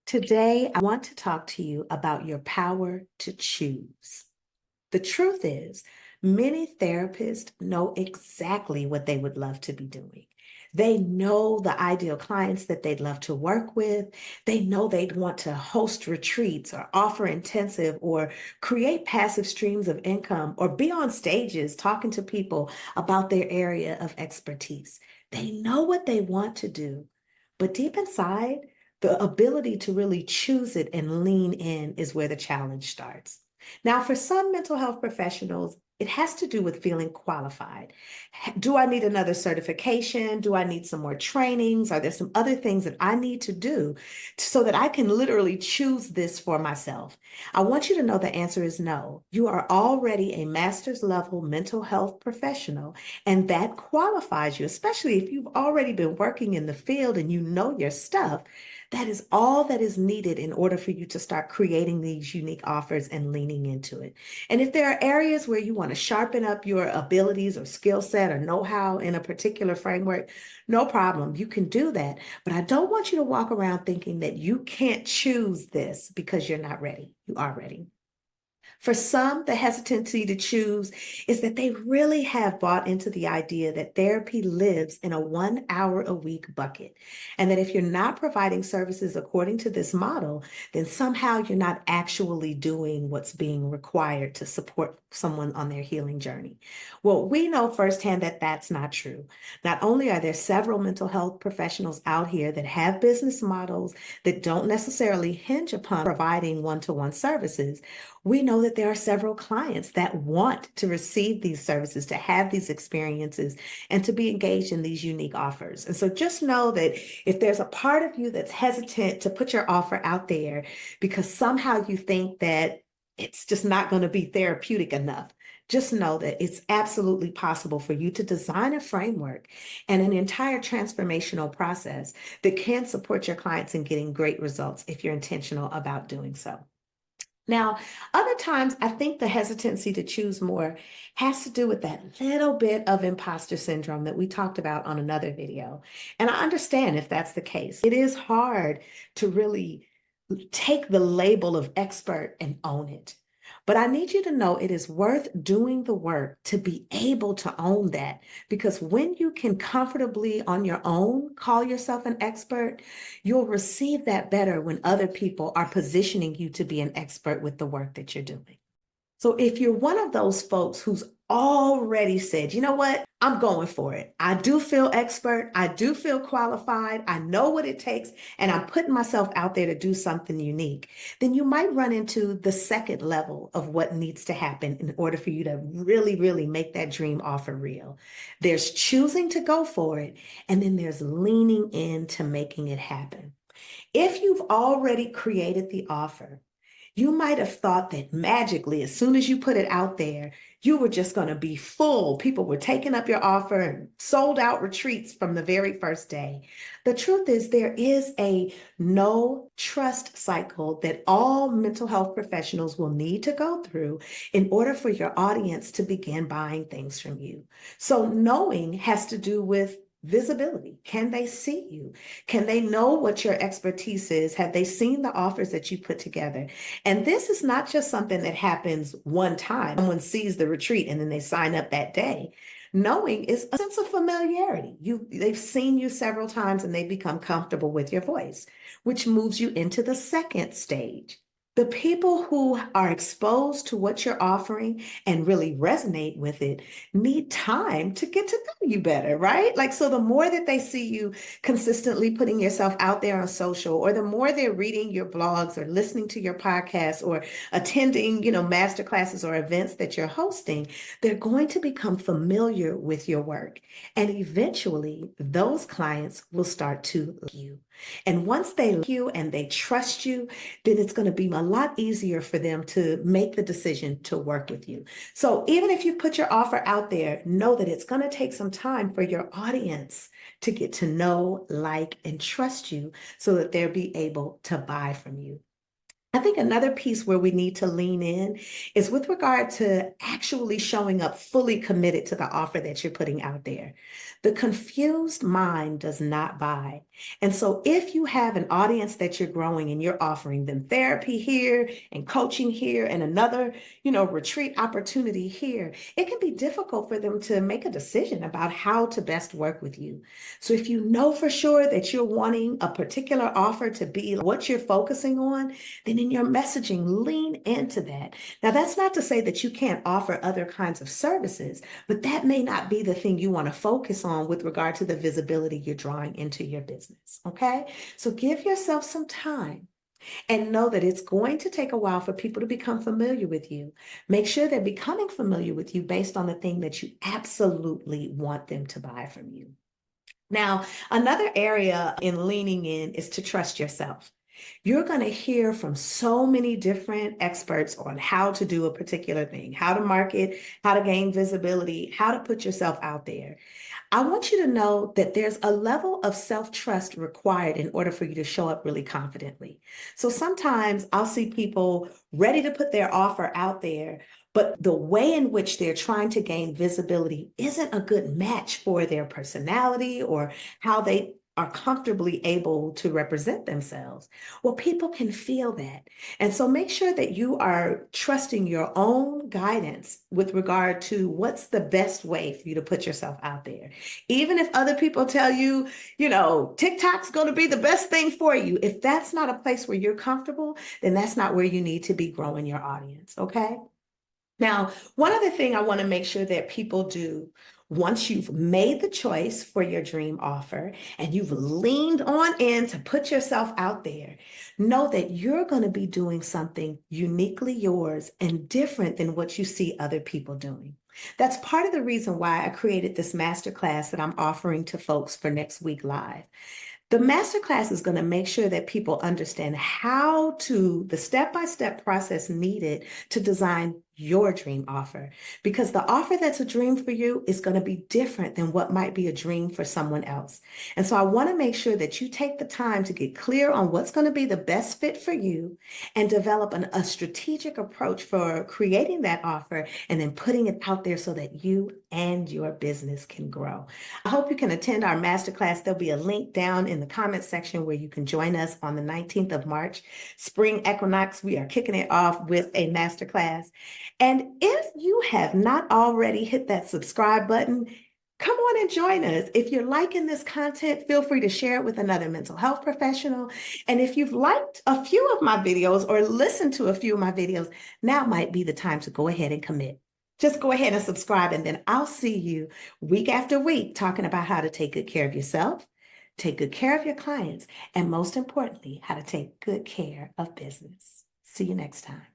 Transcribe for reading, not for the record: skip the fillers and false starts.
Today, I want to talk to you about your power to choose. The truth is, many therapists know exactly what they would love to be doing. They know the ideal clients that they'd love to work with. They know they'd want to host retreats or offer intensive or create passive streams of income or be on stages talking to people about their area of expertise. They know what they want to do, but deep inside, the ability to really choose it and lean in is where the challenge starts. Now, for some mental health professionals, it has to do with feeling qualified. Do I need another certification? Do I need some more trainings? Are there some other things that I need to do so that I can literally choose this for myself? I want you to know the answer is no. You are already a master's level mental health professional, and that qualifies you, especially if you've already been working in the field and you know your stuff. That is all that is needed in order for you to start creating these unique offers and leaning into it. And if there are areas where you want to sharpen up your abilities or skill set or know-how in a particular framework, no problem. You can do that. But I don't want you to walk around thinking that you can't choose this because you're not ready. You are ready. For some, the hesitancy to choose is that they really have bought into the idea that therapy lives in a 1 hour a week bucket. And that if you're not providing services according to this model, then somehow you're not actually doing what's being required to support someone on their healing journey. Well, we know firsthand that that's not true. Not only are there several mental health professionals out here that have business models that don't necessarily hinge upon providing one-to-one services, we know that there are several clients that want to receive these services, to have these experiences, and to be engaged in these unique offers. And so just know that if there's a part of you that's hesitant to put your offer out there because somehow you think that it's just not going to be therapeutic enough, just know that it's absolutely possible for you to design a framework and an entire transformational process that can support your clients in getting great results if you're intentional about doing so. Now, other times, I think the hesitancy to choose more has to do with that little bit of imposter syndrome that we talked about on another video. And I understand if that's the case. It is hard to really take the label of expert and own it. But I need you to know it is worth doing the work to be able to own that. Because when you can comfortably on your own call yourself an expert, you'll receive that better when other people are positioning you to be an expert with the work that you're doing. So if you're one of those folks who's already said, you know what, I'm going for it. I do feel expert. I do feel qualified. I know what it takes, and I'm putting myself out there to do something unique, then you might run into the second level of what needs to happen in order for you to really, really make that dream offer real. There's choosing to go for it, and then there's leaning into making it happen. If you've already created the offer, you might have thought that magically, as soon as you put it out there, you were just going to be full. People were taking up your offer and sold out retreats from the very first day. The truth is, there is a no trust cycle that all mental health professionals will need to go through in order for your audience to begin buying things from you. So, knowing has to do with visibility. Can they see you? Can they know what your expertise is? Have they seen the offers that you put together? And this is not just something that happens one time. Someone sees the retreat and then they sign up that day. Knowing is a sense of familiarity. They've seen you several times and they become comfortable with your voice, which moves you into the second stage. The people who are exposed to what you're offering and really resonate with it need time to get to know you better, right? Like, so the more that they see you consistently putting yourself out there on social, or the more they're reading your blogs or listening to your podcasts or attending, master classes or events that you're hosting, they're going to become familiar with your work. And eventually, those clients will start to like you. And once they like you and they trust you, then it's going to be a lot easier for them to make the decision to work with you. So even if you've put your offer out there, know that it's going to take some time for your audience to get to know, like, and trust you so that they'll be able to buy from you. I think another piece where we need to lean in is with regard to actually showing up fully committed to the offer that you're putting out there. The confused mind does not buy. And so if you have an audience that you're growing and you're offering them therapy here and coaching here and another, retreat opportunity here, it can be difficult for them to make a decision about how to best work with you. So if you know for sure that you're wanting a particular offer to be what you're focusing on, then in your messaging, lean into that. Now, that's not to say that you can't offer other kinds of services, but that may not be the thing you want to focus on with regard to the visibility you're drawing into your business. Okay. So give yourself some time and know that it's going to take a while for people to become familiar with you. Make sure they're becoming familiar with you based on the thing that you absolutely want them to buy from you. Now, another area in leaning in is to trust yourself. You're going to hear from so many different experts on how to do a particular thing, how to market, how to gain visibility, how to put yourself out there. I want you to know that there's a level of self-trust required in order for you to show up really confidently. So sometimes I'll see people ready to put their offer out there, but the way in which they're trying to gain visibility isn't a good match for their personality or how they are comfortably able to represent themselves. Well, people can feel that. And so make sure that you are trusting your own guidance with regard to what's the best way for you to put yourself out there. Even if other people tell you, TikTok's going to be the best thing for you, if that's not a place where you're comfortable, then that's not where you need to be growing your audience. Okay. Now, one other thing I want to make sure that people do once you've made the choice for your dream offer and you've leaned on in to put yourself out there, know that you're going to be doing something uniquely yours and different than what you see other people doing. That's part of the reason why I created this masterclass that I'm offering to folks for next week live. The masterclass is going to make sure that people understand the step-by-step process needed to design your dream offer. Because the offer that's a dream for you is going to be different than what might be a dream for someone else. And so I want to make sure that you take the time to get clear on what's going to be the best fit for you and develop a strategic approach for creating that offer and then putting it out there so that you and your business can grow. I hope you can attend our masterclass. There'll be a link down in the comments section where you can join us on the 19th of March, spring equinox. We are kicking it off with a masterclass. And if you have not already hit that subscribe button, come on and join us. If you're liking this content, feel free to share it with another mental health professional. And if you've liked a few of my videos or listened to a few of my videos, now might be the time to go ahead and commit. Just go ahead and subscribe, and then I'll see you week after week talking about how to take good care of yourself, take good care of your clients, and most importantly, how to take good care of business. See you next time.